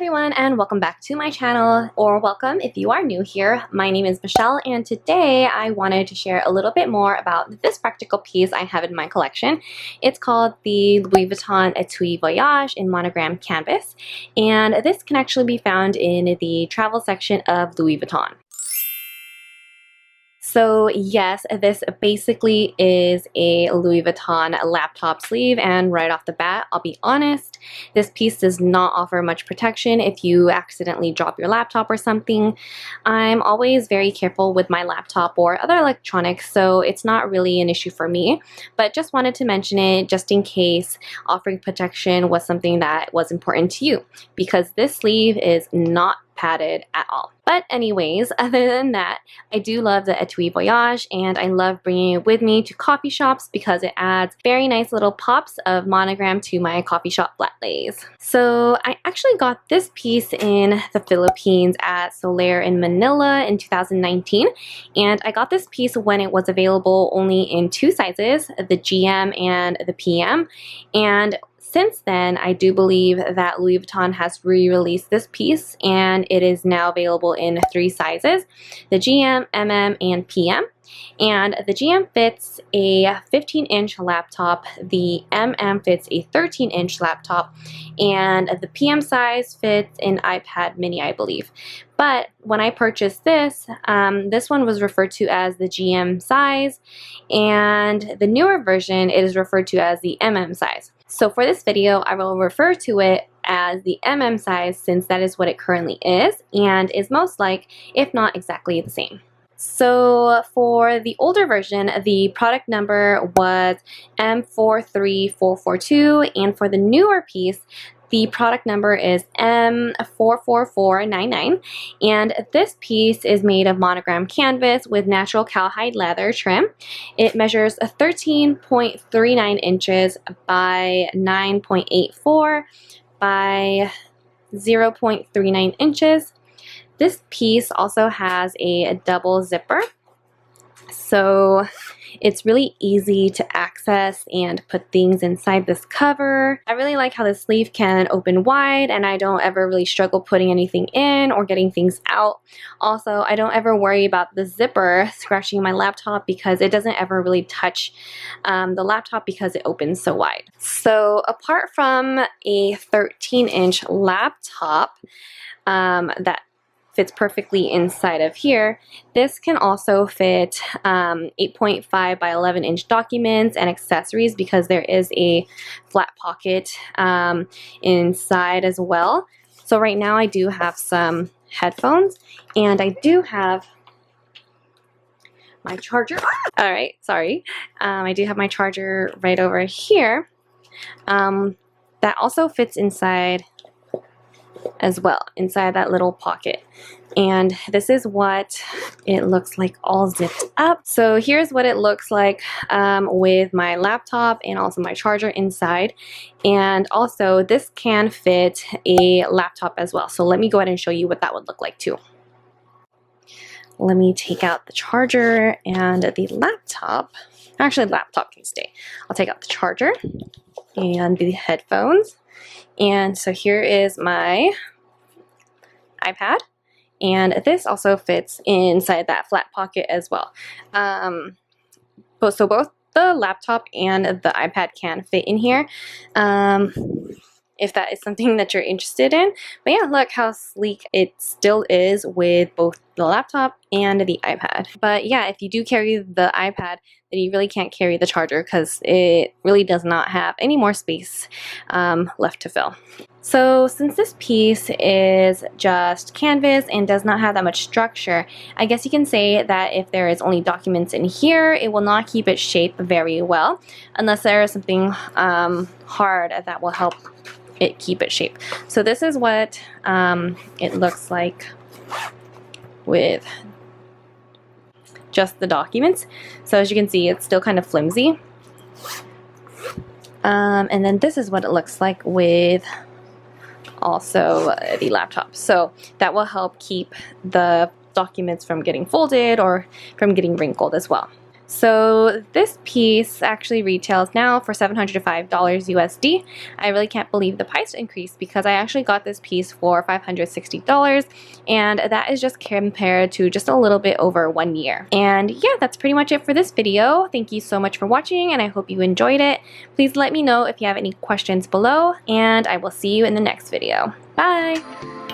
everyone, and welcome back to my channel, or welcome if you are new here. My name is Michelle, and today I wanted to share a little bit more about this practical piece I have in my collection. It's called the Louis Vuitton Etui Voyage in Monogram canvas, and this can actually be found in the travel section of Louis Vuitton. So yes, this basically is a Louis Vuitton laptop sleeve, and right off the bat, I'll be honest, this piece does not offer much protection if you accidentally drop your laptop or something. I'm always very careful with my laptop or other electronics, so it's not really an issue for me, but just wanted to mention it just in case offering protection was something that was important to you, because this sleeve is not padded at all. But anyways, other than that, I do love the Etui Voyage, and I love bringing it with me to coffee shops because it adds very nice little pops of monogram to my coffee shop flat lays. So I actually got this piece in the Philippines at Soler in Manila in 2019, and I got this piece when it was available only in two sizes, the GM and the PM, and since then, I do believe that Louis Vuitton has re-released this piece, and it is now available in three sizes, the GM, MM, and PM. And the GM fits a 15-inch laptop, the MM fits a 13-inch laptop, and the PM size fits an iPad mini, I believe. But when I purchased this, this one was referred to as the GM size, and the newer version, it is referred to as the MM size. So for this video, I will refer to it as the MM size since that is what it currently is and is most like, if not exactly the same. So for the older version, the product number was M43442, and for the newer piece, the product number is M44499, and this piece is made of monogram canvas with natural cowhide leather trim. It measures 13.39 inches by 9.84 by 0.39 inches. This piece also has a double zipper, so it's really easy to access and put things inside this cover. I really like how the sleeve can open wide, and I don't ever really struggle putting anything in or getting things out. Also, I don't ever worry about the zipper scratching my laptop because it doesn't ever really touch the laptop because it opens so wide. So apart from a 13-inch laptop that fits perfectly inside of here, this can also fit 8.5 by 11 inch documents and accessories because there is a flat pocket inside as well. So right now I do have some headphones, and I do have my charger. Alright, sorry. I do have my charger right over here. That also fits inside as well, inside that little pocket. And this is what it looks like all zipped up. So here's what it looks like with my laptop and also my charger inside. And also this can fit a laptop as well. So let me go ahead and show you what that would look like too. Let me take out the charger and the laptop. Actually, the laptop can stay. I'll take out the charger and the headphones. And so here is my iPad, and this also fits inside that flat pocket as well. So both the laptop and the iPad can fit in here if that is something that you're interested in. But yeah, look how sleek it still is with both the laptop and the iPad. But yeah, if you do carry the iPad, then you really can't carry the charger because it really does not have any more space left to fill. So since this piece is just canvas and does not have that much structure, I guess you can say that if there is only documents in here, it will not keep its shape very well, unless there is something hard that will help it keep its shape. So this is what it looks like with just the documents. So as you can see, it's still kind of flimsy. And then this is what it looks like with also the laptop. So that will help keep the documents from getting folded or from getting wrinkled as well. So this piece actually retails now for $705 USD. I really can't believe the price increase because I actually got this piece for $560, and that is just compared to just a little bit over 1 year. And yeah, that's pretty much it for this video. Thank you so much for watching, and I hope you enjoyed it. Please let me know if you have any questions below, and I will see you in the next video. Bye!